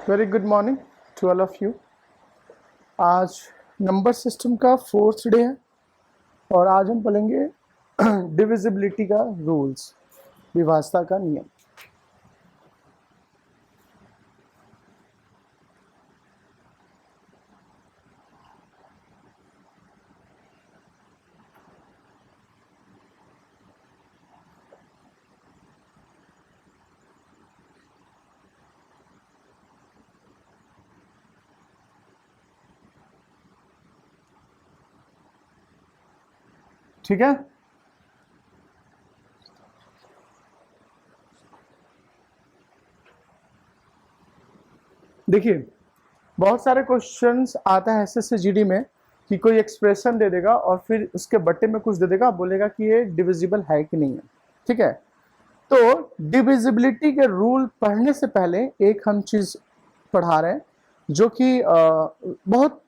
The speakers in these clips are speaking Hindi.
Very good morning to all of you. आज नंबर सिस्टम का 4th डे है और आज हम पढ़ेंगे डिविजिबिलिटी का रूल्स, विभाज्यता का नियम। ठीक है, देखिए बहुत सारे क्वेश्चंस आता है एसएससी में कि कोई एक्सप्रेशन दे देगा और फिर उसके बट्टे में कुछ दे देगा, बोलेगा कि ये डिविजिबल है कि नहीं है। ठीक है, तो डिविजिबिलिटी के रूल पढ़ने से पहले एक हम चीज पढ़ा रहे हैं जो कि बहुत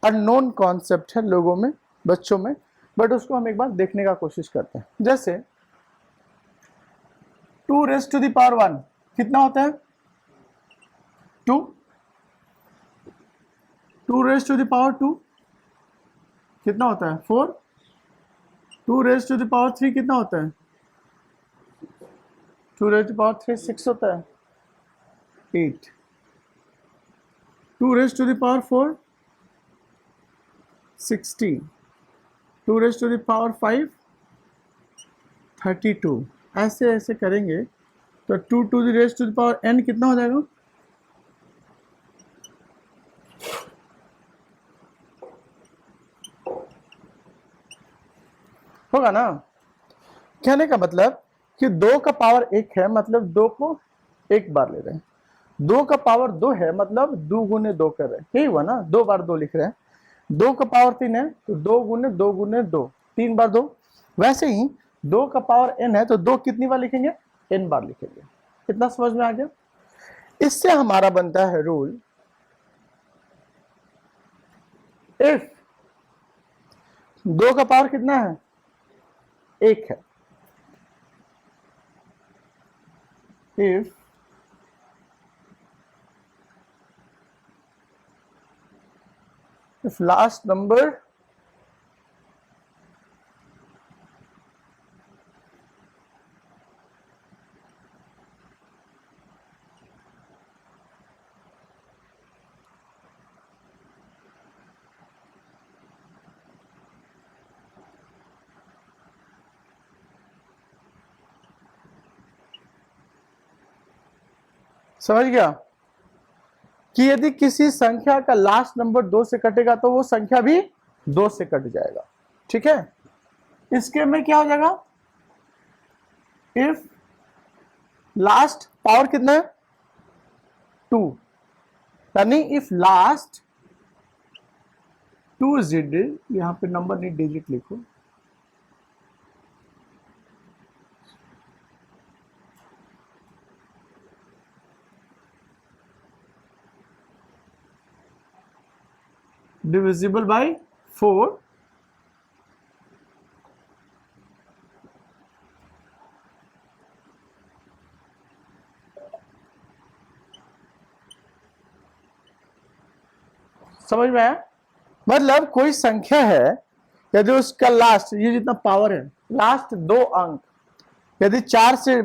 अननोन कॉन्सेप्ट है लोगों में, बच्चों में, बट उसको हम एक बार देखने का कोशिश करते हैं। जैसे 2⁻1 कितना होता है? 2 2⁻2 कितना होता है? 4 2⁻3 कितना होता है? 2⁻3 6 होता है। 8 2⁻4 16 2⁻5 32। ऐसे ऐसे करेंगे तो 2⁻n कितना हो जाएगा? होगा ना। कहने का मतलब कि 2 का पावर 1 है, मतलब 2 को एक बार ले रहे हैं। 2 का पावर 2 है, मतलब 2 गुने 2 कर रहे हैं। यही हुआ ना, 2 बार 2 लिख रहे हैं। 2 का पावर 3 है तो 2 गुने 2 गुने 2, 3 बार 2। वैसे ही 2 का पावर n है तो 2 कितनी बार लिखेंगे? n बार लिखेंगे। कितना समझ में आ गया? इससे हमारा बनता है रूल, इफ 2 का पावर कितना है? 1 है। if last number समझ गया कि यदि किसी संख्या का लास्ट नंबर 2 से कटेगा तो वो संख्या भी 2 से कट जाएगा। ठीक है, इसके में क्या हो जाएगा? इफ लास्ट पावर कितना है? 2, यानी इफ लास्ट 2 डिजिट, यहां पे नंबर नहीं डिजिट लिखो, डिविजिबल बाय 4 समझ में आया? मतलब कोई संख्या है, यदि उसका लास्ट, ये जितना पावर है, लास्ट 2 अंक यदि 4 से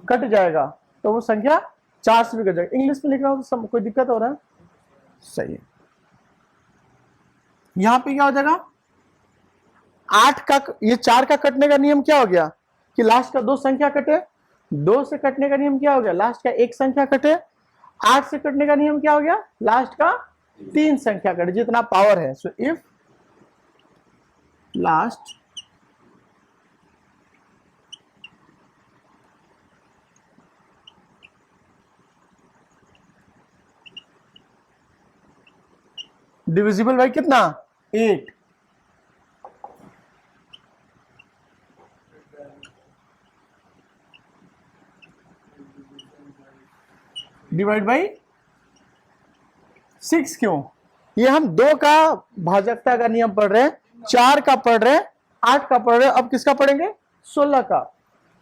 कट जाएगा तो वो संख्या 4 से भी कट जाएगा। इंग्लिश में लिख रहा हूं तो कोई दिक्कत हो रहा है? सही है। यहां पे क्या हो जाएगा? 8 का, ये 4 का कटने का नियम क्या हो गया कि लास्ट का 2 संख्या कटे। 2 से कटने का नियम क्या हो गया? लास्ट का 1 संख्या कटे। 8 से कटने का नियम क्या हो गया? लास्ट का 3 संख्या कटे, जितना पावर है। So if last divisible by कितना? 8। Divide by 6। क्यों? ये हम 2 का भाजकता का नियम पढ़ रहे हैं, 4 का पढ़ रहे हैं, 8 का पढ़ रहे हैं, अब किसका पढ़ेंगे? 16 का।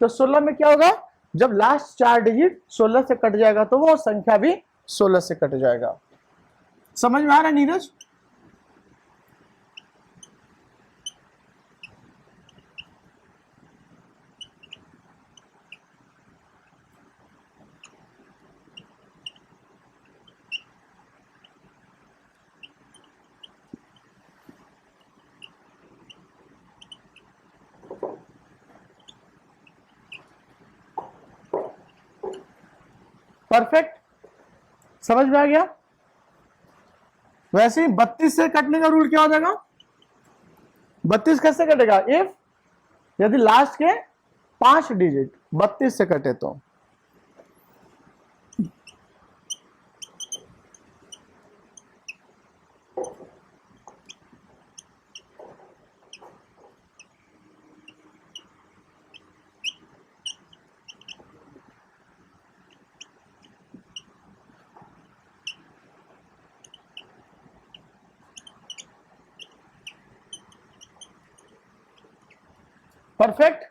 तो 16 में क्या होगा? जब लास्ट 4 डिजिट 16 से कट जाएगा तो वो संख्या भी 16 से कट जाएगा। समझ में आ रहा है नीरज? परफेक्ट, समझ में आ गया? वैसे ही 32 से कटने का रूल क्या हो जाएगा? 32 कैसे कटेगा? इफ यदि लास्ट के 5 डिजिट 32 से कटे तो परफेक्ट।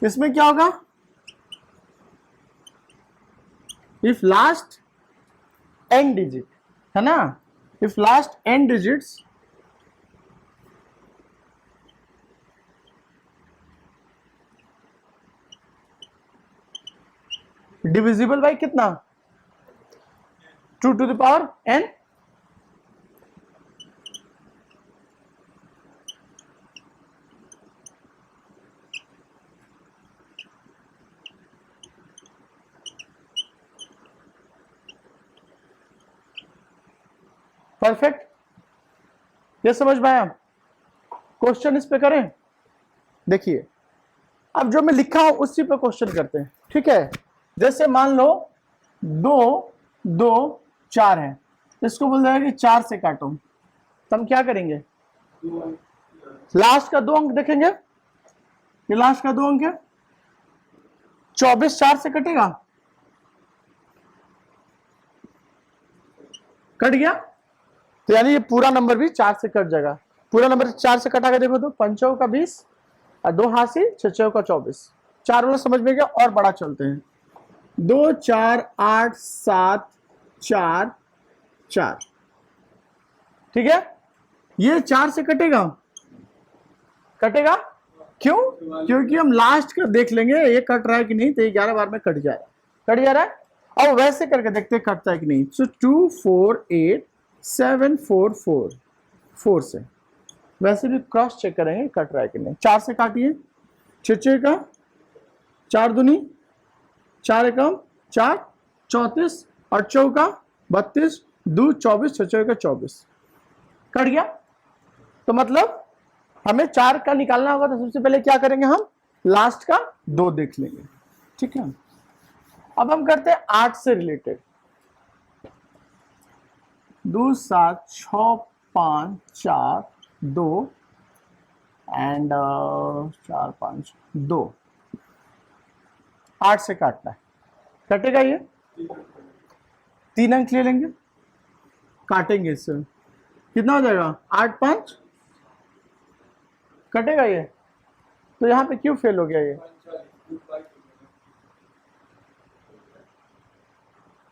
इसमें क्या होगा? इफ लास्ट n डिजिट है ना, if last n digits divisible by कितना? 2 to the power n। Perfect, ये समझ में आया? क्वेश्चन इस पे करें? देखिए अब जो मैं लिखा हूं उसी पे क्वेश्चन करते हैं, ठीक है? जैसे मान लो 2 2 4 है, इसको बोल जाएगा कि 4 से काटो, तो हम क्या करेंगे? लास्ट का 2 अंक देखेंगे, ये लास्ट का 2 अंक है, 24 4 से कटेगा, कट गया, तो यानी ये पूरा नंबर भी 4 से कट जाएगा। पूरा नंबर 4 से कटा के देखो तो 5 का 20 और 2 हासिल 6 का 24। 4 वाला समझ में गया? और बड़ा चलते हैं, 2 4 8 7 4 4, ठीक है? ये 4 से कटेगा, कटेगा क्यों? क्योंकि हम लास्ट का देख लेंगे ये कट रहा है कि नहीं, तो 11 बार में कट जाएगा, कट जा रहा है। अब वैसे करके देखते हैं कटता है कि नहीं। सो 2 4 8 7 4 4 4 से वैसे भी क्रॉस चेक करेंगे कट रहा है कि नहीं। 4 से काटिए, 6 का 4 दूनी 4 एकम 4 34 और चौका 32 2 24 6 का 24, कट गया। तो मतलब हमें 4 का निकालना होगा, तो सबसे पहले क्या करेंगे? हम लास्ट का 2 देख लेंगे, ठीक है? अब हम करते हैं 8 से रिलेटेड। 2 7 6 5 4 2 एंड 4 5 2, 8 से काटना है, कटेगा ये? 3 अंक ले लेंगे, काटेंगे इससे, कितना हो जाएगा? 8 5, कटेगा ये? तो यहाँ पे क्यों फेल हो गया ये?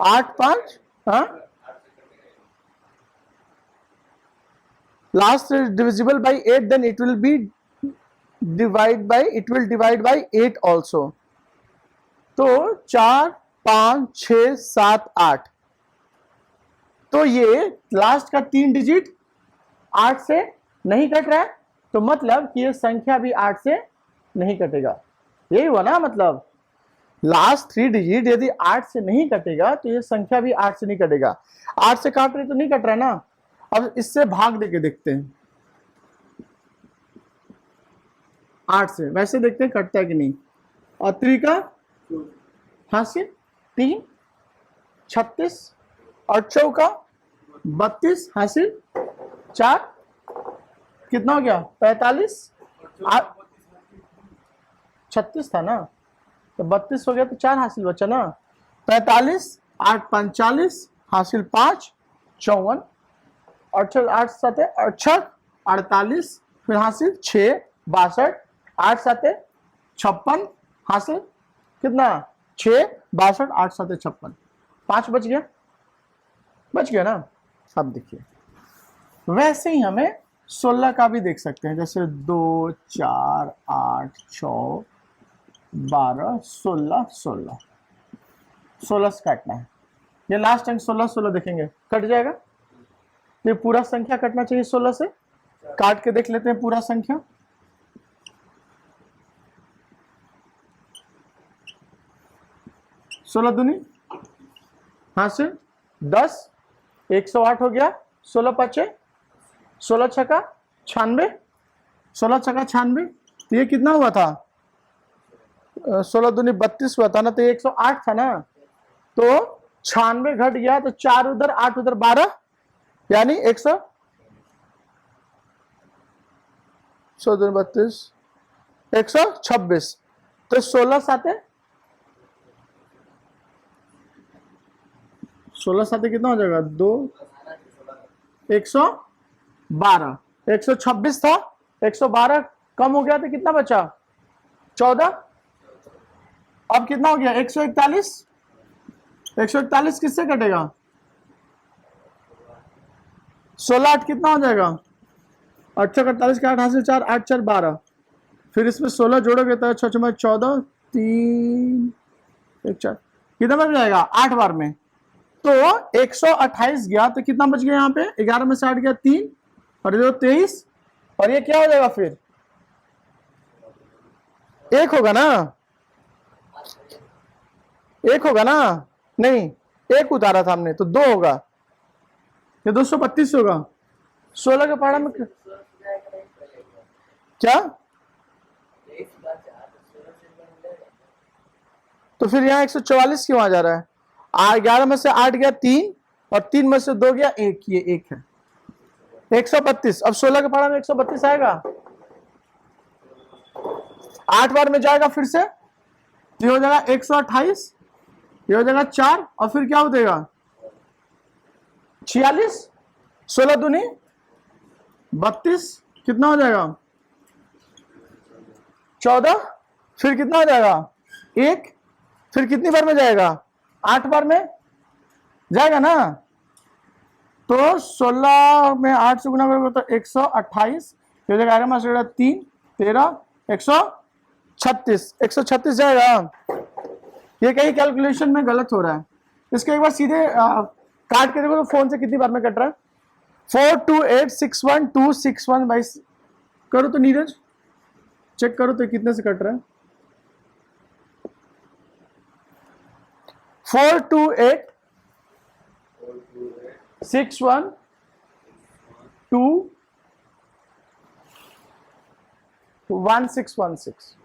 8 5, हाँ, last is divisible by 8, then it will divide by 8 also। तो 4 5 6 7 8, तो ये लास्ट का 3 डिजिट 8 से नहीं कट रहा है, तो मतलब कि ये संख्या भी 8 से नहीं कटेगा। यही हुआ ना मतलब, लास्ट 3 डिजिट यदि 8 से नहीं कटेगा तो ये संख्या भी 8 से नहीं कटेगा। 8 से काट रहे तो नहीं कट रहा ना। अब इससे भाग देके देखते हैं, 8 से वैसे देखते हैं कटता है कि नहीं। और 3 का हासिल 3 36 और चौका 32 हासिल 4, कितना हो गया? 45, 36 था ना, तो 32 हो गया, तो 4 हासिल बचा ना। 45 8 5 40 हासिल 5 54 और 8 7 68 48 फिर हासिल 6 62 8 7 56 हासिल कितना? 6 62 8 7 56। 5 बच गया ना। अब देखिए वैसे ही हमें 16 का भी देख सकते हैं, जैसे 2 4 8 6 12 16 16 16 से काटना है। ये लास्ट अंक 16 16 देखेंगे कट जाएगा, ये पूरा संख्या कटना चाहिए 16 से। काट के देख लेते हैं पूरा संख्या। 16 दूनी हाँ से 10, 108 हो गया। 16 पचे 16 छका 96, 16 छका 96, तो ये कितना हुआ था? 16 दूनी 32 हुआ था ना, तो ये 108 था ना, तो 96 घट गया, तो 4 उधर 8 उधर 12, यानी 100 32 126, तो 16 साते 16 साते कितना हो जाएगा? 2 112, 126 था, 112 कम हो गया तो कितना बचा? 14। अब कितना हो गया? 141। 141 किससे कटेगा? 16 8 कितना हो जाएगा? 8 48 के 8 हासिल 4 8 4 12, फिर इसमें 16 जोड़ोगे तो 6 6 14 3 1 4 कितना बच जाएगा? 8 बार में तो 128 गया, तो कितना बच गया यहाँ पे? 11 में से 8 गया 3 और ये 23, और ये क्या हो जाएगा फिर? 1 होगा ना, 1 होगा ना, नहीं 1 उतारा था हमने तो 2 होगा, ये 232 होगा। 16 के पहाड़ा में क्या? तो फिर यहाँ 144 क्यों आ जा रहा है? 11 में से 8 गया 3 और 3 में से 2 गया 1, ये 1 है 132। अब 16 के पहाड़ा में 132 आएगा, 8 बार में जाएगा फिर से, ये हो जाएगा 128, ये हो जाएगा 4 और फिर क्या हो देगा? 46, 16 दूनी 32, कितना हो जाएगा? 14, फिर कितना हो जाएगा? 1, फिर कितनी बार में जाएगा? 8 बार में जाएगा ना, तो 16 में 8 से गुना करोगे तो 128, हो जाएगा 3 13 136, 136 जाएगा। ये कहीं कैलकुलेशन में गलत हो रहा है, इसके एक बार सीधे काट के देखो तो फोन से कितनी बार में कट रहा है? 42861261 बाई करो तो नीरज चेक करो तो कितने से कट रहा है? 42861121616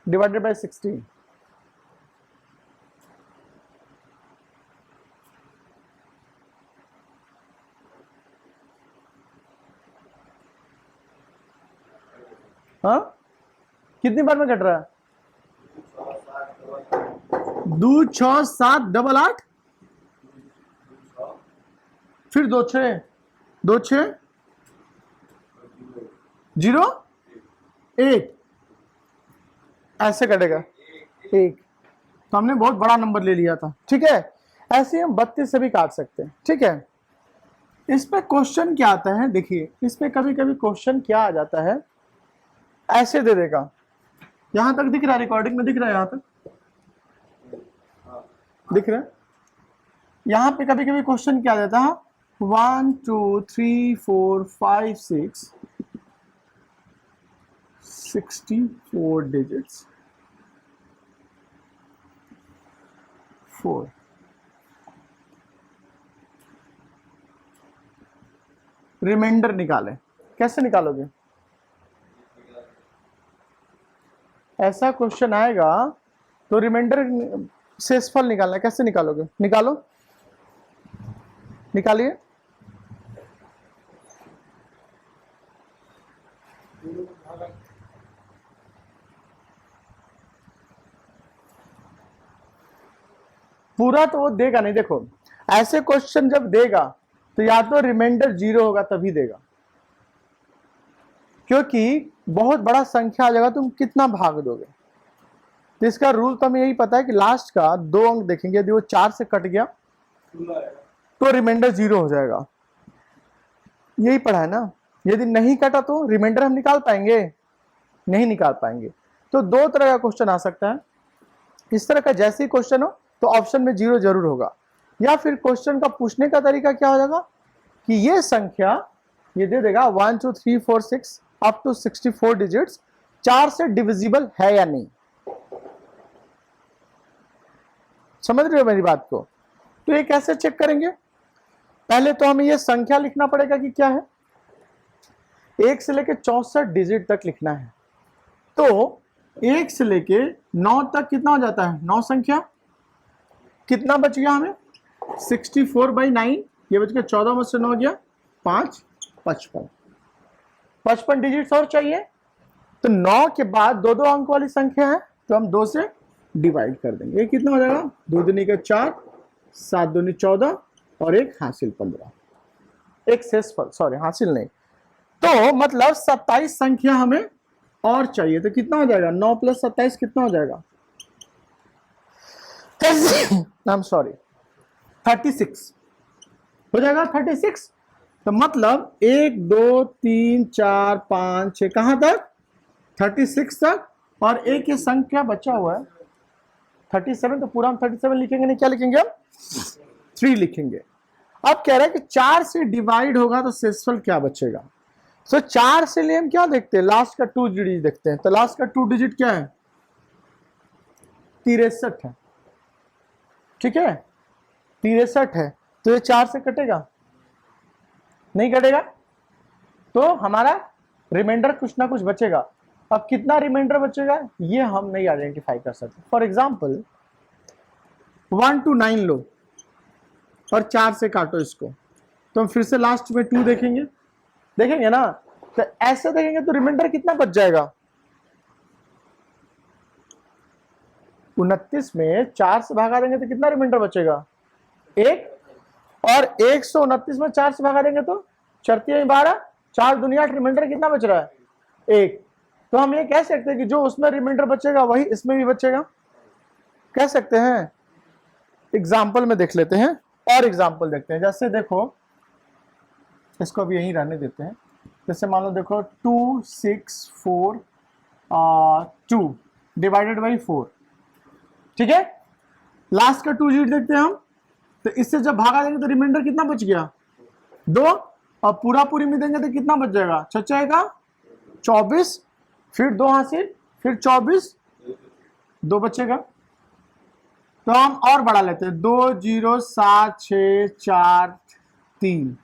divided by 16. हाँ कितनी बार में कट रहा है? 2 6 7 8 8, फिर 2 6 2 6 0 1, ऐसे कटेगा 1, तो हमने बहुत बड़ा नंबर ले लिया था। ठीक है, ऐसे हम 32 से भी काट सकते हैं। ठीक है, इस पे क्वेश्चन क्या आता है? देखिए इस पे कभी कभी क्वेश्चन क्या आ जाता है, ऐसे दे देगा, यहां तक दिख रहा है, रिकॉर्डिंग में दिख रहा है, यहां तक दिख रहा है। यहां पे कभी कभी क्वेश्चन क्या देता है? 1 2 3 4 5 6 64 डिजिट्स 4, रिमाइंडर निकाले। कैसे निकालोगे? ऐसा क्वेश्चन आएगा तो रिमाइंडर शेषफल निकालना है। कैसे निकालोगे? निकालो, निकालिए। पूरा तो वो देगा नहीं। देखो ऐसे क्वेश्चन जब देगा तो या तो रिमाइंडर 0 होगा तभी देगा, क्योंकि बहुत बड़ा संख्या आ जाएगा, तुम कितना भाग दोगे? तो इसका रूल तो हमें यही पता है कि लास्ट का 2 अंक देखेंगे, यदि वो 4 से कट गया तो रिमाइंडर 0 हो जाएगा। यही पढ़ा है ना। यदि नहीं कटा तो रिमाइंडर हम निकाल पाएंगे? नहीं निकाल पाएंगे। तो 2 तरह का क्वेश्चन आ सकता है। इस तरह का जैसे ही क्वेश्चन हो तो ऑप्शन में 0 जरूर होगा, या फिर क्वेश्चन का पूछने का तरीका क्या हो जाएगा कि ये संख्या ये दे देगा 1 2 3 4 6 अप टू 64 डिजिट्स 4 से डिविजिबल है या नहीं। समझ रहे हो मेरी बात को? तो ये कैसे चेक करेंगे? पहले तो हमें ये संख्या लिखना पड़ेगा कि क्या है, 1 से लेके 64 डिजिट तक लिखना है। तो 1 से लेके 9 तक कितना हो जाता है? 9 संख्या। कितना बच गया हमें? 64/9, ये बच गया 14 में से 9 गया 5, 55। 55 डिजिट्स और चाहिए। तो 9 के बाद 2 2 अंक वाली संख्या है तो हम 2 से डिवाइड कर देंगे। ये कितना हो जाएगा? 2 दूनी का 4, 7 दूनी 14 और 1 हासिल 15। एक शेषफल, सॉरी हासिल नहीं। तो मतलब 27 संख्या हमें और चाहिए। तो कितना हो जाएगा? 9 + 27 कितना हो जाएगा? आई एम सॉरी 36 हो जाएगा। 36। तो मतलब 1 2 3 4 5 6 कहां तक? 36 तक। और एक ये संख्या बचा हुआ है 37, तो पूरा हम 37 लिखेंगे नहीं, क्या लिखेंगे हम? 3 लिखेंगे। अब कह रहा है कि 4 से डिवाइड होगा तो शेषफल क्या बचेगा। सो 4 से लिए हम क्या देखते हैं? लास्ट का 2 डिजिट देखते हैं। तो लास्ट का 2 डिजिट क्या है? 63 है। ठीक है, 63 है। तो ये 4 से कटेगा? नहीं कटेगा। तो हमारा रिमाइंडर कुछ ना कुछ बचेगा। अब कितना रिमाइंडर बचेगा ये हम नहीं आइडेंटिफाई कर सकते। फॉर एग्जाम्पल 1 to 9 लो और 4 से काटो इसको, तो हम फिर से लास्ट में 2 देखेंगे ना। तो ऐसे देखेंगे तो रिमाइंडर कितना बच जाएगा? 29 में 4 से भागा देंगे तो कितना रिमाइंडर बचेगा? 1। और 129 में 4 से भागा देंगे तो 4 × 12, 4 दूनी 8, रिमाइंडर कितना बच रहा है? 1। तो हम ये कह सकते हैं कि जो उसमें रिमाइंडर बचेगा वही इसमें भी बचेगा, कह सकते हैं। एग्जाम्पल में देख लेते हैं और एग्जाम्पल देखते हैं। जैसे देखो, इसको अभी यहीं रहने देते हैं। जैसे मान लो देखो 2 6 4 2 डिवाइडेड बाई 4। ठीक है, लास्ट का 2 डिजिट देखते हैं हम। तो इससे जब भागा देंगे तो रिमाइंडर कितना बच गया? 2। और पूरा पूरी में देंगे तो कितना बच जाएगा? 6 का 24, फिर 2 हासिल, फिर 24, 2 बचेगा। तो हम और बढ़ा लेते हैं 2 0 7 6 4 3।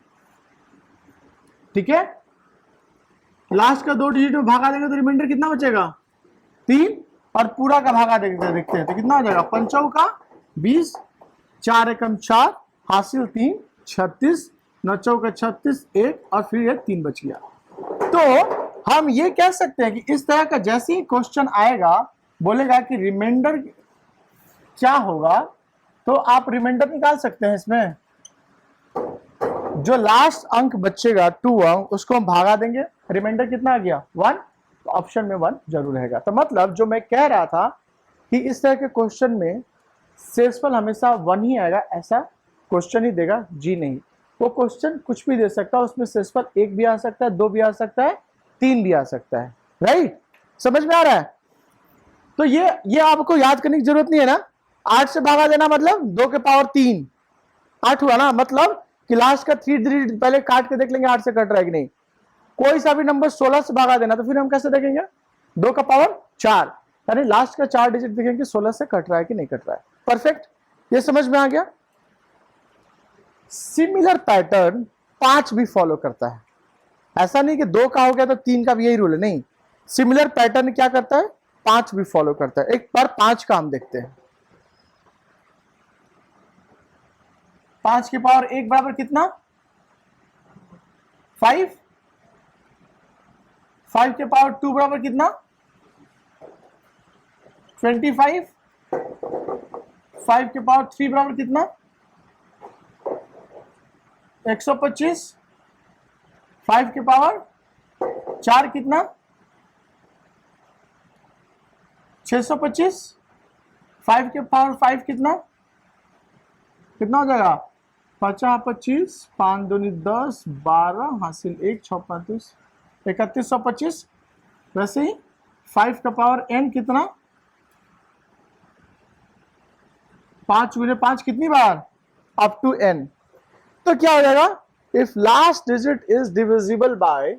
ठीक है, लास्ट का 2 डिजिट में भागा देंगे तो रिमाइंडर कितना बचेगा? 3। और पूरा का भागा देखते हैं तो कितना हो जाएगा? 5 का 20, 4 एकम 4 हासिल 3, 36, 9 का 36, 1 और फिर ये 3 बच गया। तो हम ये कह सकते हैं कि इस तरह का जैसे ही क्वेश्चन आएगा, बोलेगा कि रिमाइंडर क्या होगा, तो आप रिमाइंडर निकाल सकते हैं। इसमें जो लास्ट अंक बचेगा 2 अंक, उसको हम भागा देंगे, रिमाइंडर कितना आ गया? 1। तो ऑप्शन में 1 जरूर रहेगा। तो मतलब जो मैं कह रहा था कि इस तरह के क्वेश्चन में शेषफल हमेशा 1 ही आएगा, ऐसा क्वेश्चन ही देगा जी नहीं। वो क्वेश्चन कुछ भी दे सकता है, उसमें शेषफल 1 भी आ सकता है, 2 भी आ सकता है, 3 भी आ सकता है। राइट, समझ में आ रहा है? तो ये आपको याद करने की जरूरत नहीं है ना। 8 से भागा देना मतलब 2 के पावर 3, 8 हुआ ना। मतलब कि लास्ट का 3 डिजिट पहले काट के देख लेंगे 8 से कट रहा है कि नहीं। कोई सा भी नंबर 16 से भागा देना तो फिर हम कैसे देखेंगे? 2 का पावर 4, यानी लास्ट का 4 डिजिट देखेंगे 16 से कट रहा है कि नहीं कट रहा है। परफेक्ट, ये समझ में आ गया। सिमिलर पैटर्न 5 भी फॉलो करता है। ऐसा नहीं कि 2 का हो गया तो 3 का भी यही रूल है, नहीं। सिमिलर पैटर्न क्या करता है? 5 भी फॉलो करता है। एक बार 5 का हम देखते हैं। 5 के पावर 1 बराबर कितना? 5। 5 के पावर 2 बराबर कितना? 25। 5 के पावर 3 बराबर कितना? 125। 5 के पावर 4 कितना? 625। 5 के पावर 5 कितना कितना हो जाएगा? 50 25, 5 दूनी 10, 12 हासिल 1 6 35, 3125। वैसे ही 5 का पावर n कितना? 5 गुने 5 कितनी बार? Up to n। तो क्या हो जाएगा? If last digit is divisible by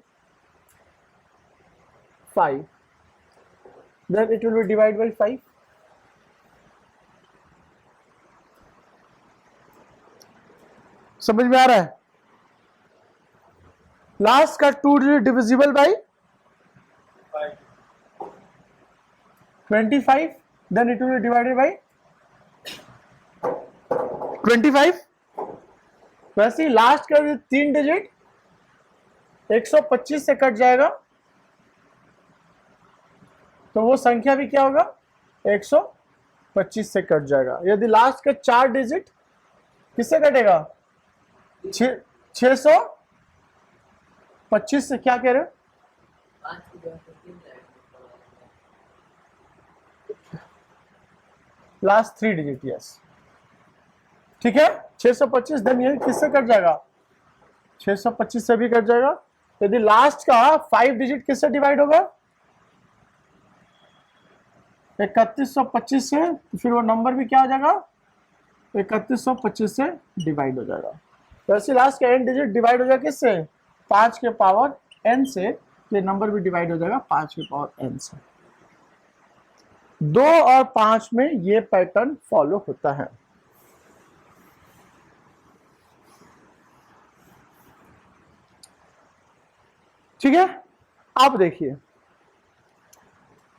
5 then it will be divided by 5। समझ में आ रहा है? लास्ट का 2 digit divisible by 25 then it will be divided by 25। वैसे ही लास्ट का 3 डिजिट 125 से कट जाएगा, तो वो संख्या भी क्या होगा? 125 से कट जाएगा। यदि लास्ट का 4 डिजिट किससे कटेगा? 625 से। क्या कह रहे हो? लास्ट 3 डिजिट, यस ठीक है। 625 देन ये किससे कट जाएगा? 625 से भी कट जाएगा। यदि लास्ट का 5 डिजिट किससे डिवाइड होगा? 3125 से, तो फिर वो नंबर भी क्या हो जाएगा? 3125 से डिवाइड हो जाएगा। वैसे लास्ट का n डिजिट डिवाइड हो जाएगा किससे? 5 के पावर n से। ये नंबर भी डिवाइड हो जाएगा 5 के पावर n से। 2 और 5 में ये पैटर्न फॉलो होता है। ठीक है। आप देखिए,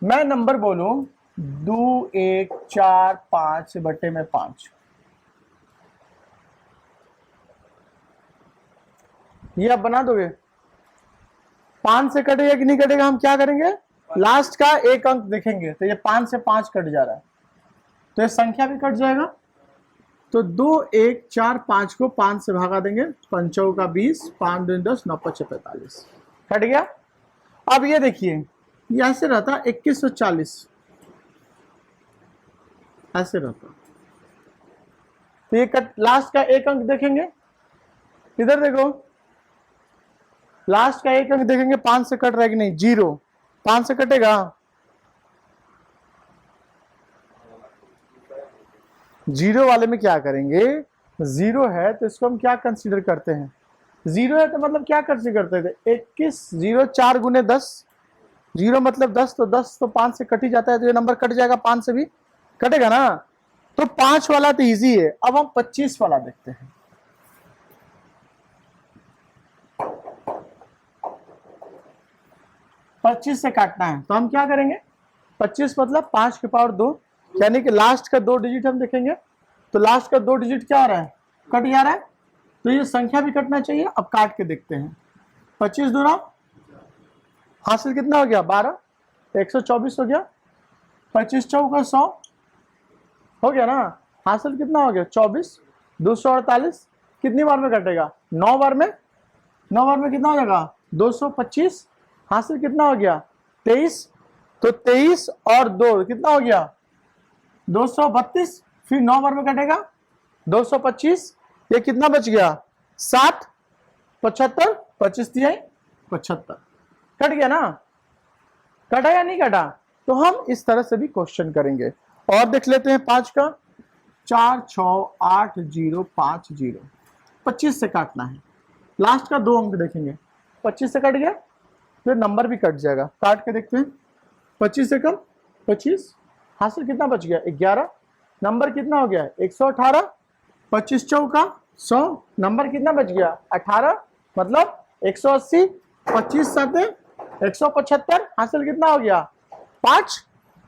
मैं नंबर बोलूं 2 1 4 5 बटे में 5, ये आप बना दोगे? 5 से कटेगा कि नहीं कटेगा? हम क्या करेंगे? लास्ट का एक अंक देखेंगे, तो ये 5 से 5 कट जा रहा है, तो ये संख्या भी कट जाएगा। तो 2 1 4 5 को 5 से भागा देंगे, 5 का 20, 5 2 10, 9 5 45, कट गया। अब ये देखिए, ये ऐसे रहता 2140, ऐसे रहता। तो ये कट, लास्ट का एक अंक देखेंगे, इधर देखो, लास्ट का एक अंक देखेंगे 5 से कट रहा है कि नहीं? 0, 5 से कटेगा? 0 वाले में क्या करेंगे? 0 है तो इसको हम क्या कंसीडर करते हैं? 0 है तो मतलब क्या कंसीडर करते थे? 21 0 4 गुने 10, 0 मतलब 10, तो 10 तो 5 से कट ही जाता है, तो ये नंबर कट जाएगा, 5 से भी कटेगा ना। तो 5 वाला तो इजी है। अब हम 25 वाला देखते हैं। पच्चीस से काटना है तो हम क्या करेंगे? 25 मतलब 5 के पावर 2, यानी कि लास्ट का 2 डिजिट हम देखेंगे, तो लास्ट का 2 डिजिट क्या हो रहा है? कट जा रहा है, तो ये संख्या भी कटना चाहिए। अब काट के देखते हैं। 25 दूना हासिल कितना हो गया? 12, 124 हो गया। 25 चौका 100 हो गया ना। हासिल कितना हो गया? 24, 248। कितनी बार में कटेगा? 9 बार में। 9 बार में कितना हो जाएगा? 225। हासिल कितना हो गया? 23। तो 23 और 2 कितना हो गया? 232। फिर 9 बार में कटेगा 225। ये कितना बच गया? 7, 75, 25 तिहाई 75। कट गया ना? कटा या नहीं कटा? तो हम इस तरह से भी क्वेश्चन करेंगे। और देख लेते हैं 5 का। 4 6 8 0 5 0, 25 से काटना है। लास्ट का 2 अंक देखेंगे, 25 से कट गया, फिर नंबर भी कट जाएगा। काट के देखते हैं। 25 से कम 25, हासिल कितना बच गया? 11। नंबर कितना हो गया? 118। 25 चौका 100, नंबर कितना बच गया? 18, मतलब 180। 25 साथे 175, हासिल कितना हो गया? 5,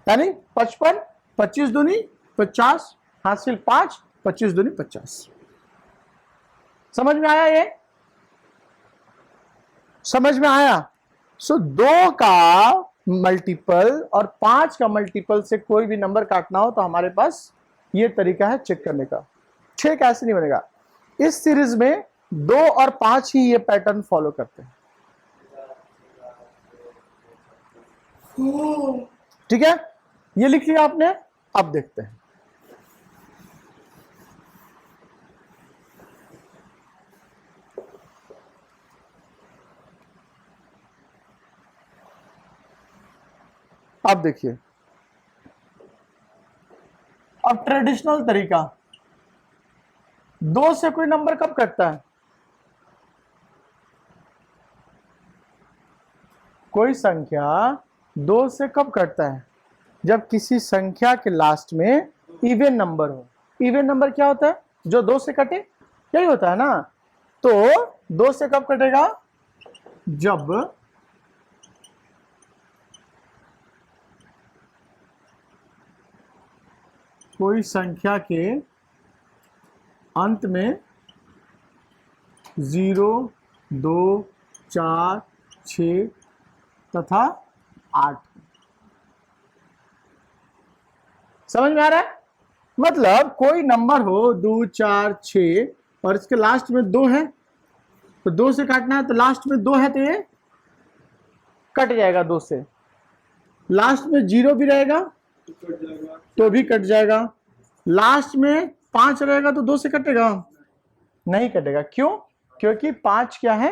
यानी 55। 25 दूनी 50, हासिल 5, 25 दूनी 50। समझ में आया? ये समझ में आया? सो 2 का मल्टीपल और 5 का मल्टीपल से कोई भी नंबर काटना हो तो हमारे पास ये तरीका है चेक करने का। ठीक, ऐसे नहीं बनेगा। इस सीरीज में 2 और 5 ही ये पैटर्न फॉलो करते हैं। ठीक है, ये लिख लिया आपने। अब देखते हैं अब देखिए, अब ट्रेडिशनल तरीका, 2 से कोई नंबर कब कटता है? कोई संख्या 2 से कब कटता है? जब किसी संख्या के लास्ट में इवन नंबर हो। इवन नंबर क्या होता है? जो 2 से कटे, यही होता है ना। तो 2 से कब कटेगा? जब कोई संख्या के अंत में 0, 2, 4, 6 तथा 8। समझ में आ रहा है? मतलब कोई नंबर हो 2, 4, 6 और इसके लास्ट में 2 है, तो 2 से काटना है, तो लास्ट में 2 है तो ये कट जाएगा 2 से। लास्ट में 0 भी रहेगा तो भी कट जाएगा। लास्ट में 5 रहेगा तो 2 से कटेगा? नहीं कटेगा। क्यों? क्योंकि 5 क्या है?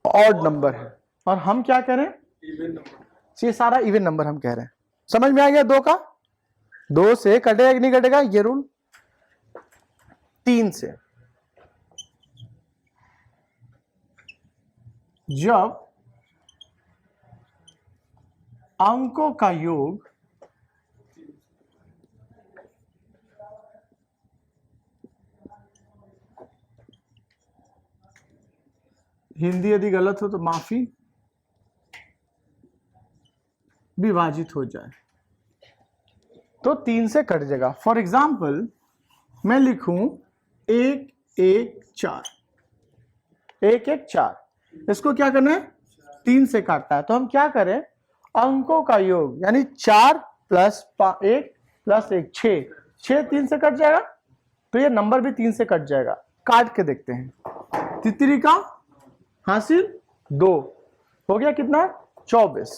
ऑड नंबर है, और हम क्या कह रहे हैं? Even number. ये सारा इवन नंबर हम कह रहे हैं। समझ में आ गया? 2 का 2 से कटेगा कि नहीं कटेगा? ये रूल। 3 से जब अंकों का योग हिंदी यदि गलत हो तो माफी, विभाजित हो जाए तो 3 से कट जाएगा। फॉर एग्जाम्पल मैं लिखूं 1, 1, 4, 1, 1, 4, इसको क्या करना है? 3 से काटना है। तो हम क्या करें? अंकों का योग यानी 4 प्लस 1 प्लस 1, 6, 6 3 से कट जाएगा, तो ये नंबर भी 3 से कट जाएगा। काट के देखते हैं। तितरी का हासिल 2 हो गया, कितना? 24।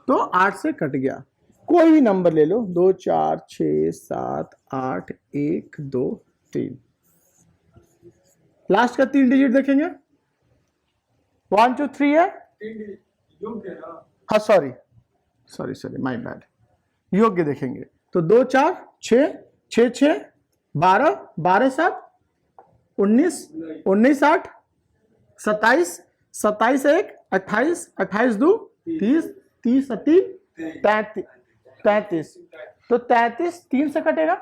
तो 8 से कट गया। कोई भी नंबर ले लो, 2, 4, 6, 7, 8, 1, 2, 3। लास्ट का 3 डिजिट देखेंगे। 1, 2, 3 है। हाँ सॉरी माय बैड। योग्य देखेंगे तो 2, 4, 6, 6, 6, 12, 12, 7, 19, 19, 8, 27, 27, 1, 28, 28, 2, 30, 30, 33, 33। तो 33 3 से कटेगा?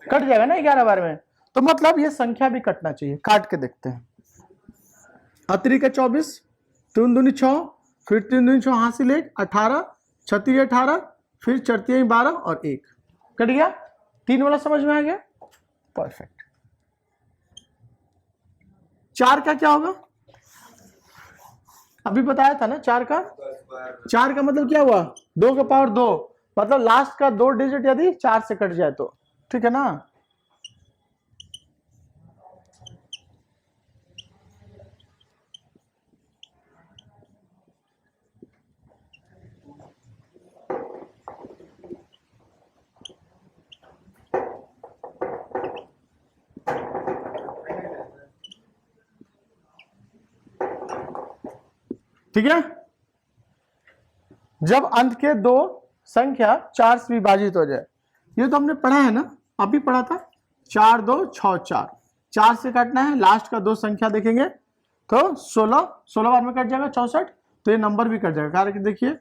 कट जाएगा ना 11 बार में। तो मतलब ये संख्या भी कटना चाहिए। काट के देखते हैं। अतरी का 24, 3 दूनी 6, फिर 3 दूनी 6 हासिल 1, 18, 36 18, फिर 34 12 और 1 कट गया। 3 वाला समझ में आ गया? परफेक्ट। 4 का क्या होगा? अभी बताया था ना 4 का। 4 का मतलब क्या हुआ? 2 का पावर 2, मतलब लास्ट का 2 डिजिट यदि 4 से कट जाए तो, ठीक है ना। ठीक है। जब अंत के 2 संख्या 4 से विभाजित हो जाए, ये तो हमने पढ़ा है ना, अभी पढ़ा था। 4, 2, 6, 4, 4 से काटना है। लास्ट का 2 संख्या देखेंगे तो 16, 16 बार में कट जाएगा 64, तो ये नंबर भी कट जाएगा। कारण देखिए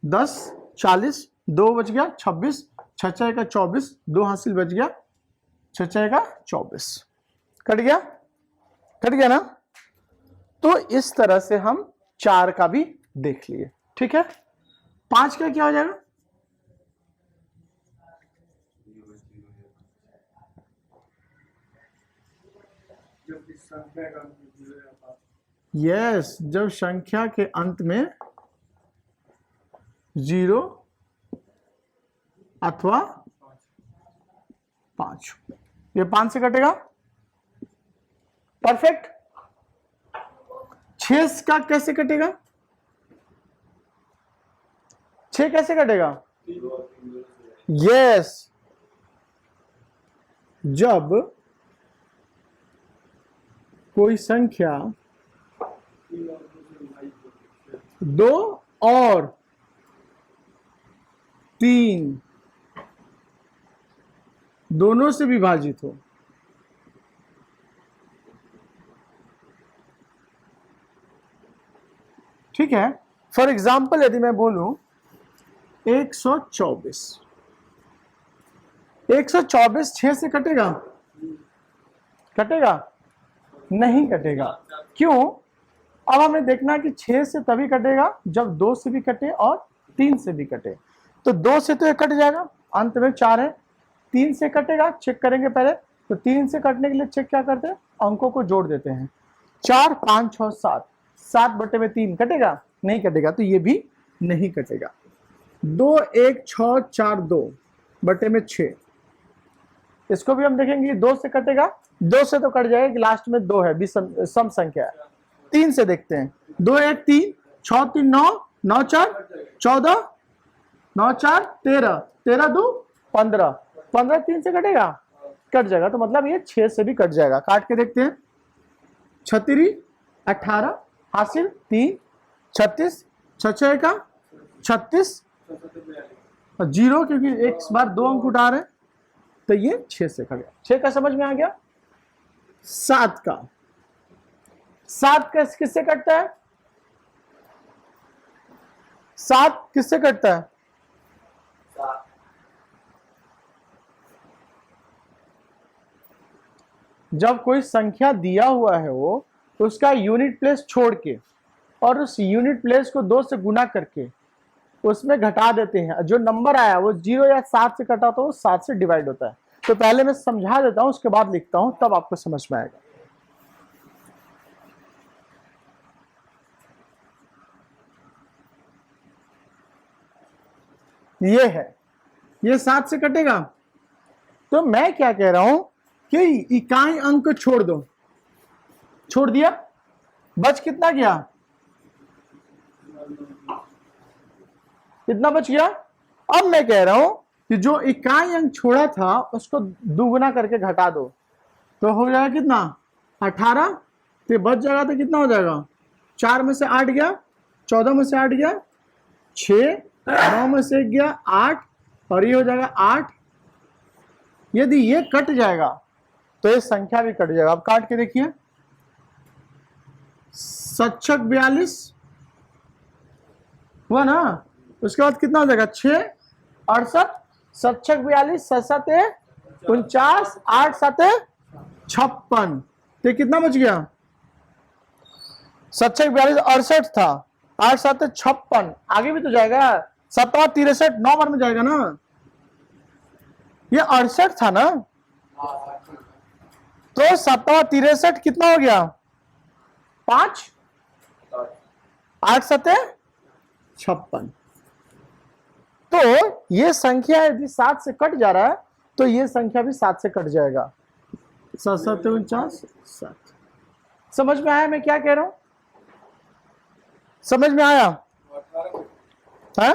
10, 40, 2 बच गया 26, 6 का 24, 2 हासिल बच गया, 6 का 24 कट गया। कट गया ना। तो इस तरह से हम 4 का भी देख लिए। ठीक है। 5 का क्या हो जाएगा? यस, जब संख्या के अंत में 0 अथवा 5, ये 5 से कटेगा। परफेक्ट। 6 का कैसे कटेगा? 6 कैसे कटेगा? यस, जब कोई संख्या 2 और 3 दोनों से विभाजित हो। ठीक है, फॉर एग्जाम्पल यदि मैं बोलूं 124, 124 6 से कटेगा? कटेगा? नहीं कटेगा। क्यों? अब हमें देखना कि 6 से तभी कटेगा जब 2 से भी कटे और 3 से भी कटे। तो 2 से तो ये कट जाएगा, अंत में 4 है। 3 से कटेगा, चेक करेंगे पहले। तो 3 से कटने के लिए चेक क्या करते हैं, अंकों को जोड़ देते हैं। 4 5 6 7, 7 बटे में 3 कटेगा? नहीं कटेगा, तो ये भी नहीं कटेगा। 2 1 6 4 2 बटे में 6, इसको भी हम देखेंगे 2 से कटेगा? 2 से तो कट जाएगा कि लास्ट में 2 है, भी सम संख्या है। 3 से देखते हैं, 2 1 3 6 3 9 9 4 14 9 4 13 13 2 15 15 3 से कटेगा? कट जाएगा। तो मतलब ये 6 से भी कट जाएगा। काट के देखते हैं। 36 18 हासिल 3 36 6 का 36 जीरो, क्योंकि एक बार 2 अंक उठा रहे, तो ये 6 से कट गया। 6 का समझ में आ गया। 7 का, 7 का किससे कटता है? 7 किससे कटता है? जब कोई संख्या दिया हुआ है वो, तो उसका यूनिट प्लेस छोड़ के और उस यूनिट प्लेस को 2 से गुना करके उसमें घटा देते हैं। जो नंबर आया वो 0 या 7 से कटा तो वो 7 से डिवाइड होता है। तो पहले मैं समझा देता हूं, उसके बाद लिखता हूं, तब आपको समझ में आएगा। ये है, ये 7 से कटेगा। तो मैं क्या कह रहा हूं कि इकाई अंक को छोड़ दो। छोड़ दिया, बच कितना गया? कितना बच गया? अब मैं कह रहा हूं कि जो इकाई अंक छोड़ा था उसको दुगुना करके घटा दो, तो हो जाएगा कितना? 18। तो बच जाएगा तो कितना हो जाएगा? 4 में से 8 गया, 14 में से 8 गया 6, 9 में से 1 गया 8, और ये हो जाएगा 8। यदि ये कट जाएगा तो ये संख्या भी कट जाएगा। अब काट के देखिए। 7 42 हुआ ना? उसके बाद कितना हो जाएगा? 6 68 7 42 7 7 49 8 7 56। तो कितना बच गया? 7 42 68 था, 8 7 56। आगे भी तो जाएगा। 7 63 9 बार में जाएगा ना? ये 68 था ना? तो 7 63 कितना हो गया? 5 8 7 56। तो ये संख्या यदि 7 से कट जा रहा है तो ये संख्या भी 7 से कट जाएगा। 7 7 49 7। समझ में आया मैं क्या कह रहा हूं? समझ में आया? है?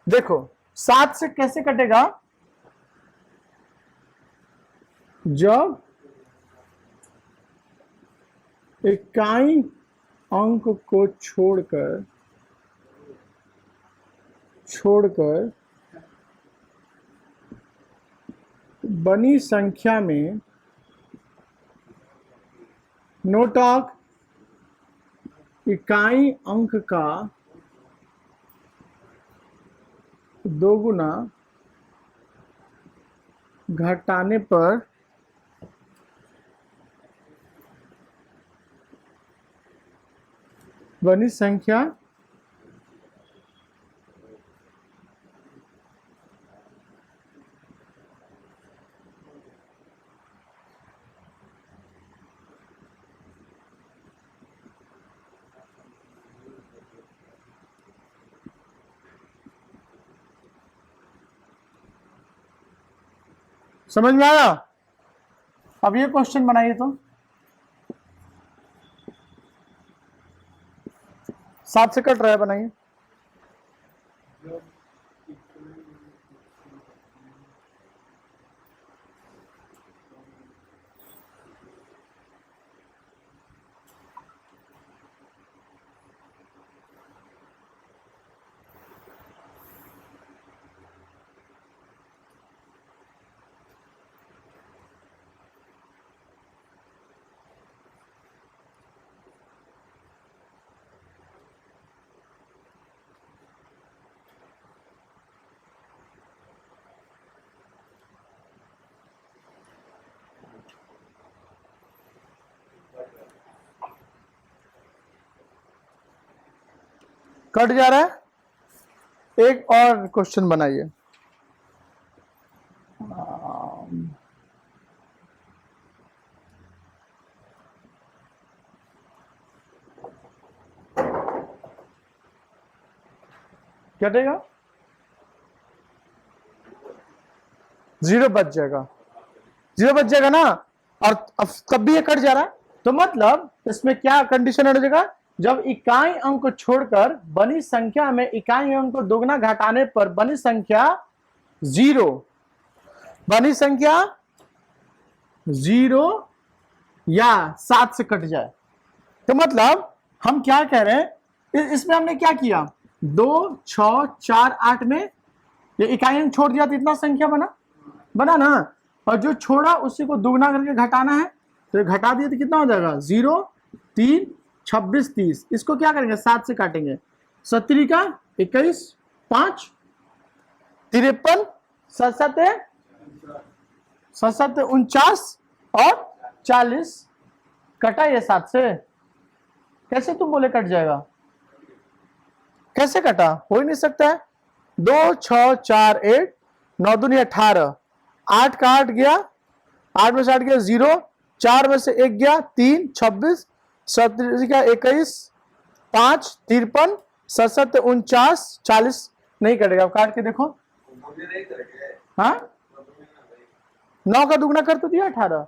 देखो 7 से कैसे कटेगा? जब इकाई अंक को छोड़कर बनी संख्या में नोटॉक इकाई अंक का दोगुना घटाने पर बनी संख्या समझ में आया? अब ये क्वेश्चन बनाइए तो 7 से कट रहा है, बनाइए। कट जा रहा है। एक और क्वेश्चन बनाइए। कटेगा, 0 बच जाएगा, 0 बच जाएगा ना। और अब कब भी ये कट जा रहा है, तो मतलब इसमें क्या कंडीशन हो जाएगा, जब इकाई अंक को छोड़कर बनी संख्या में इकाई अंक को दोगुना घटाने पर बनी संख्या 0, बनी संख्या 0 या 7 से कट जाए। तो मतलब हम क्या कह रहे हैं, इसमें हमने क्या किया, 2, 6, 4, 8 में ये इकाई अंक छोड़ दिया तो इतना संख्या बना ना, और जो छोड़ा उसी को दुगना करके घटाना है, तो ये घटा दिया तो कितना हो जाएगा, 0, 3, 26, 30। इसको क्या करेंगे, 7 से काटेंगे, 17 का 21, 5, 53, 7 49 और 40। कटा ये 7 से, कैसे तुम बोले कट जाएगा, कैसे कटा, हो ही नहीं सकता है। 2, 6, 4, 8, 9 दूनी 18, 8 का 8 गया, 8 में से 8 गया 0, 4 में से 1 गया 3, 26, 17 का 21, 5, 53, 7 49, 40। नहीं कटेगा, काट के देखो। हाँ, 9 का दुगना कर तो दिया 18,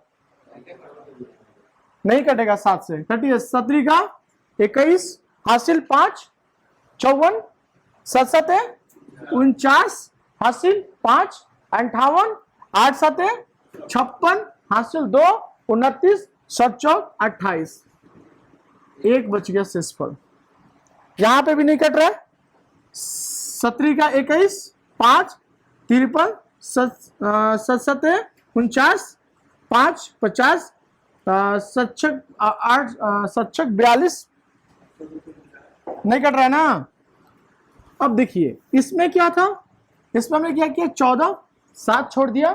नहीं कटेगा 7 से, कटिए। 17 का 21 हासिल 5, 54, 7 49 हासिल 5, 58, 8 7 56 हासिल 2, 29, 7 28। एक बच गया शेषफल, यहां पे भी नहीं कट रहा है। 17 का 21, 5, 53, 7 49, 5 50, 7 8 42, नहीं कट रहा है ना। अब देखिए इसमें क्या था, इसमें हमने क्या किया, 14, 7 छोड़ दिया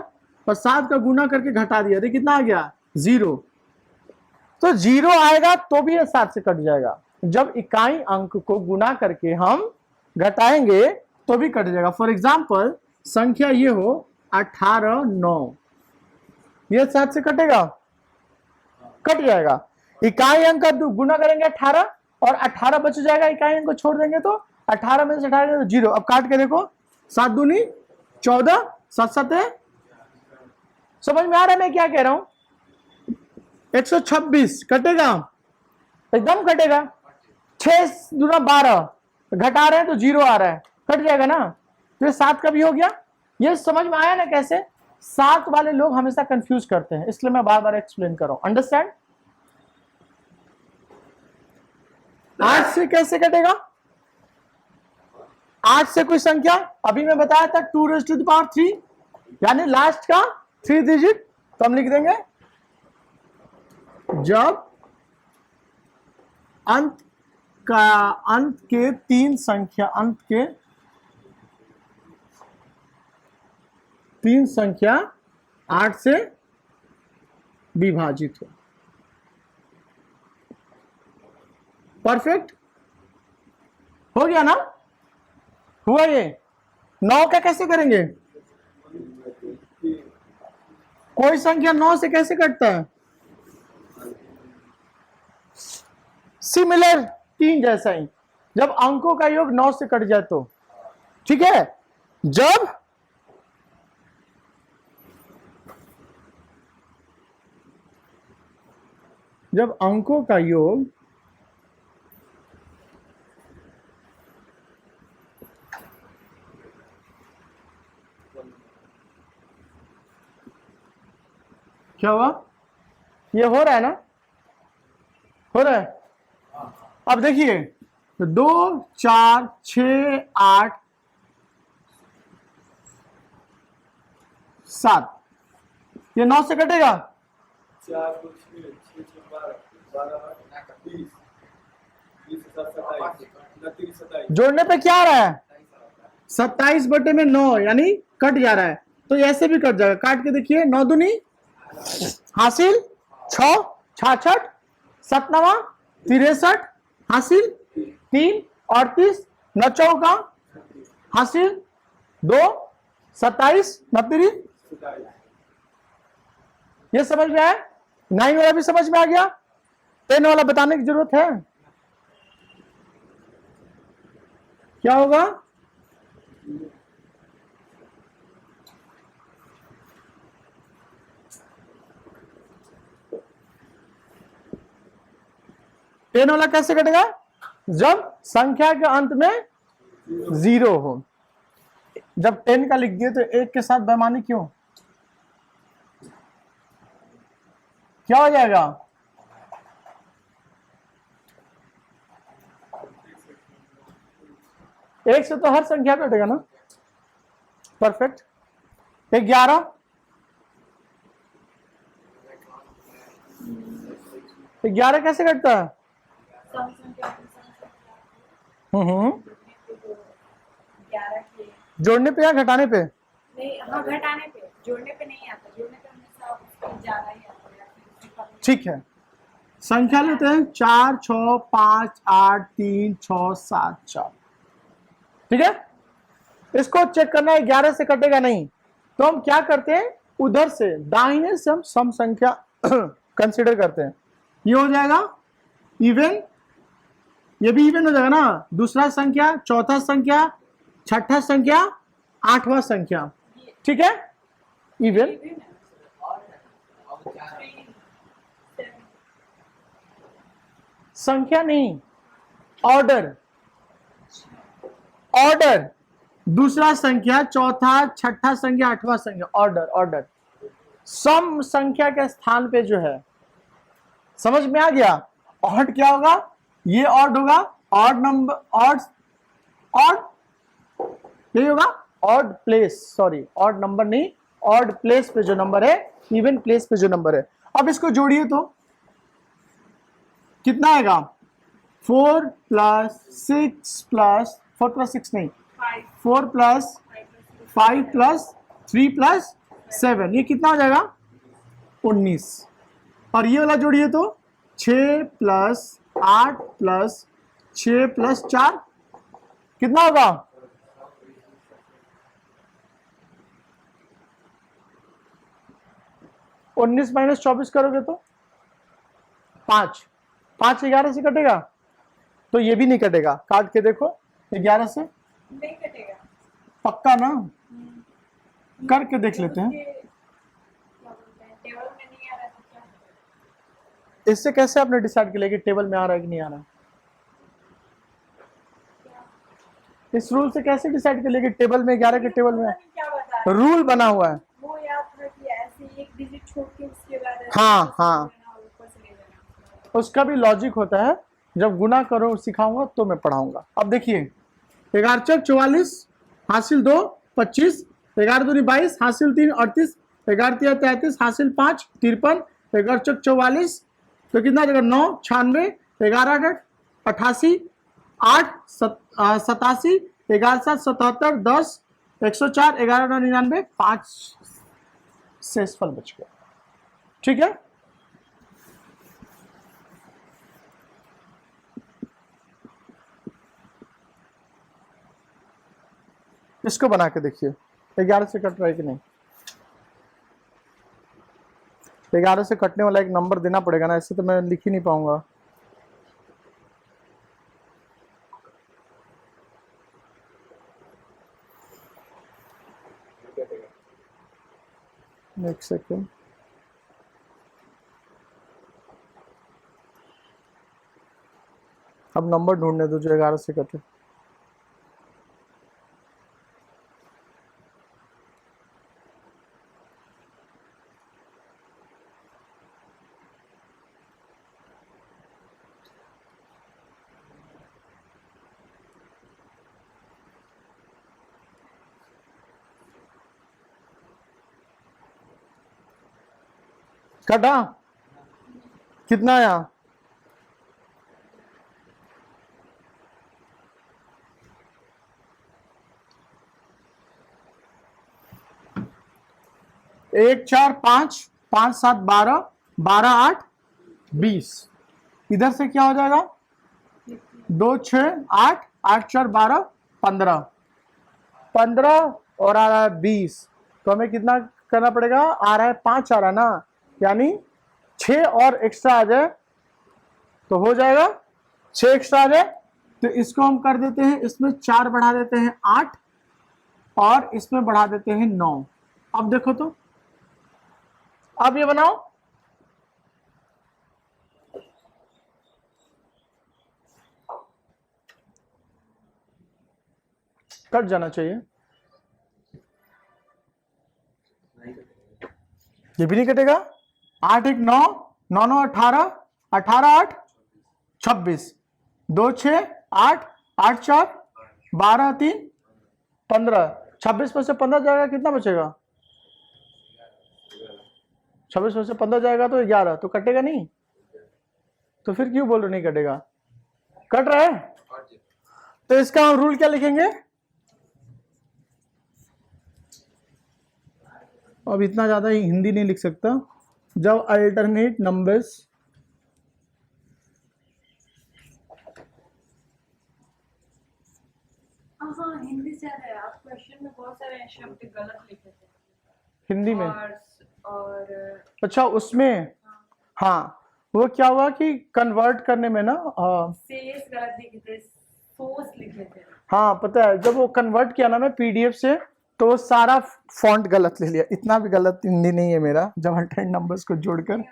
और 7 का गुना करके घटा दिया, देखिए कितना आ गया, 0। तो 0 आएगा तो भी ये 7 से कट जाएगा। जब इकाई अंक को गुना करके हम घटाएंगे तो भी कट जाएगा। फॉर एग्जाम्पल संख्या ये हो 18, 9, ये 7 से कटेगा, कट जाएगा। इकाई अंक का गुना करेंगे 18 और 18 बच जाएगा, इकाई अंक को छोड़ देंगे तो 18 में से 18 0। अब काट के देखो, 7 दूनी 14, 7 7, समझ में आ रहा है मैं क्या कह रहा हूं, 126 कटेगा, एकदम कटेगा। 6 दूना 12, घटा रहे हैं तो 0 आ रहा है, कट जाएगा ना। तो ये 7 का भी हो गया। ये समझ में आया ना कैसे। 7 वाले लोग हमेशा कंफ्यूज करते हैं, इसलिए मैं बार बार एक्सप्लेन कर रहा हूं, अंडरस्टैंड। 8 से कैसे कटेगा, 8 से कोई संख्या, अभी मैं बताया था 2⁻3, यानी लास्ट का 3 डिजिट, तो हम लिख देंगे जब अंत के 3 संख्या, अंत के 3 संख्या 8 से विभाजित हो। परफेक्ट हो गया ना, हुआ ये। 9 का कैसे करेंगे, कोई संख्या 9 से कैसे कटता है, सिमिलर 3 जैसा ही, जब अंकों का योग 9 से कट जाए तो, ठीक है। जब अंकों का योग क्या हुआ, ये हो रहा है ना, हो रहा है। अब देखिए 2 4 6 8 7, ये 9 से कटेगा, 4 2 6 6 12 12 20 20 27 जोड़ने पे क्या आ रहा है, 27/9, यानी कट जा रहा है। तो ऐसे भी कट जाएगा, काट के देखिए, 9 दूनी हासिल 6, 66, 7 9 63 हासिल 3 38 न चौका हासिल 2 27 29 27 ये समझ में आया? 9 वाला भी समझ में आ गया? 10 वाला बताने की जरूरत है? क्या होगा? टेन वाला कैसे कटेगा? जब संख्या के अंत में 0 हो। जब 10 का लिख दिए तो 1 के साथ बेईमानी क्यों? क्या हो जाएगा? एक से तो हर संख्या कटेगा ना। परफेक्ट। 11 11 कैसे कटता है? जोड़ने पे या घटाने पे? नहीं, हाँ घटाने पे, जोड़ने पे नहीं आता। जोड़ने पे हमेशा ज्यादा ही आता है या फिर उससे कम। ठीक है, संख्या लेते हैं 4 6 5 8 3 6 7 4। ठीक है, इसको चेक करना है 11 से कटेगा नहीं, तो हम क्या करते हैं, उधर से दाहिने से हम सम संख्या कंसीडर करते हैं। ये हो जाएगा इवन, ये भी इवन हो जाएगा ना। दूसरा संख्या, चौथा संख्या, छठा संख्या, आठवां संख्या, ठीक है, इवन। संख्या नहीं, ऑर्डर। ऑर्डर, दूसरा संख्या, चौथा, छठा संख्या, आठवां संख्या, ऑर्डर। ऑर्डर सम संख्या के स्थान पे जो है, समझ में आ गया? ऑड क्या होगा? ये ऑड होगा, ऑड नंबर, ऑड ऑड यही होगा, odd place, sorry odd number नहीं, ऑड प्लेस पे जो नंबर है, इवन प्लेस पे जो नंबर है। अब इसको जोड़िए तो कितना आएगा? 4 प्लस 6 प्लस 4 प्लस 6 नहीं, 4 प्लस 5 प्लस 3 प्लस 7, ये कितना हो जाएगा? 19। और ये वाला जोड़िए तो 6 प्लस 8 प्लस 6 प्लस 4 कितना होगा? 19 माइनस 24 करोगे तो 5। 5 11 से कटेगा? तो ये भी नहीं कटेगा, काट के देखो 11 से नहीं कटेगा। पक्का ना? करके देख लेते हैं। क्या बोलते हैं, टेबल में नहीं आ रहा तो क्या करें? इससे कैसे आपने डिसाइड किया कि टेबल में आ रहा है कि नहीं आ रहा? इस रूल से कैसे डिसाइड कर लिया कि टेबल में 11 के टेबल में? क्या बता रूल बना हुआ है। वो याद था कि ऐसे एक डिजिट छोड़ के उसके बाद हाँ, हाँ। ऊपर से ले लेना। उसका भी लॉजिक होता है, जब गुना करो सिखाऊंगा तो मैं पढ़ाऊंगा। अब देखिए 11 चौक 44 हासिल 2 25, 11 दूनी 22 हासिल 3 38, 11 तिया 33 हासिल 5 53, 11 चौक 44 तो कितना जगह 9 96, 11 8 88, 8 87, 11 7 77, 10 104, 11 9 99, 5 शेषफल बच गया। ठीक है, इसको बना के देखिए 11 से कट रहा है कि नहीं। 11 से कटने वाला एक नंबर देना पड़ेगा ना, ऐसे तो मैं लिख ही नहीं पाऊंगा। एक सेकेंड, अब नंबर ढूंढने दो जो 11 से कटे। कटा? कितना आया? एक 4 5 5 7 12 12 8 20। इधर से क्या हो जाएगा? 2 6 8 8 4 12 15 15 और आ रहा है 20, तो हमें कितना करना पड़ेगा? आ रहा है 5 आ रहा है ना, यानी 6 और एक्स्ट्रा आ जाए तो हो जाएगा। 6 एक्स्ट्रा आ जाए तो इसको हम कर देते हैं, इसमें 4 बढ़ा देते हैं 8 और इसमें बढ़ा देते हैं 9। अब देखो तो, अब ये बनाओ, कट जाना चाहिए, ये भी नहीं कटेगा। 8 1 9, 9 9 18, 18 8 26, 2 6 8, 8 4 12 3 15, 26 में से 15 जाएगा, कितना बचेगा? 26 में से 15 जाएगा तो 11, तो कटेगा नहीं, तो फिर क्यों बोल रहे नहीं कटेगा? कट रहा है। तो इसका हम रूल क्या लिखेंगे? अब इतना ज्यादा हिंदी नहीं लिख सकता। जब अल्टरनेट नंबर्स हाँ हिंदी से है, आप क्वेश्चन में बहुत सारे शब्द गलत लिखे थे हिंदी में, और अच्छा उसमें, हाँ वो क्या हुआ कि कन्वर्ट करने में ना, सेस गलत लिखे थे, सोस लिखे थे। हाँ पता है, जब वो कन्वर्ट किया ना मैं पीडीएफ से, तो वो सारा फॉन्ट गलत ले लिया। इतना भी गलत हिंदी नहीं है मेरा, जब अल्टरनेट नंबर्स को जोड़कर।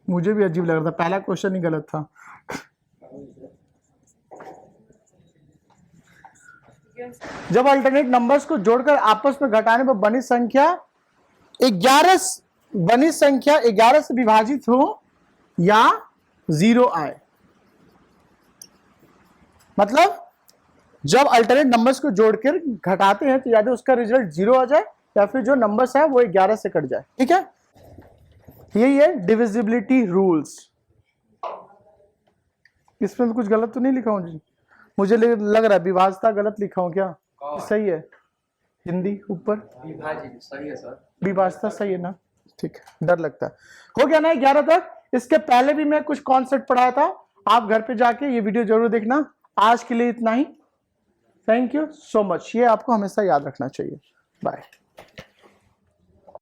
मुझे भी अजीब लग रहा था, पहला क्वेश्चन ही गलत था। जब अल्टरनेट नंबर्स को जोड़कर आपस में घटाने पर बनी संख्या 11 से विभाजित हो या 0 आए, मतलब जब अल्टरनेट नंबर्स को जोड़कर घटाते हैं तो या तो उसका रिजल्ट 0 आ जाए या फिर जो नंबर्स है वो 11 से कट जाए। ठीक है, यही है डिविजिबिलिटी रूल्स। इसमें तो कुछ गलत तो नहीं लिखा हूं जी? मुझे लग रहा है विभाजता गलत लिखा हूं क्या? सही है, हिंदी ऊपर विभाजित सही है सर, विभाजता सही है ना? ठीक है, डर लगता है। हो गया ना 11 तक। इसके पहले भी मैं कुछ कॉन्सेप्ट पढ़ाया था, आप घर पे जाके ये वीडियो जरूर देखना। आज के लिए इतना ही, थैंक यू सो मच। ये आपको हमेशा याद रखना चाहिए। बाय।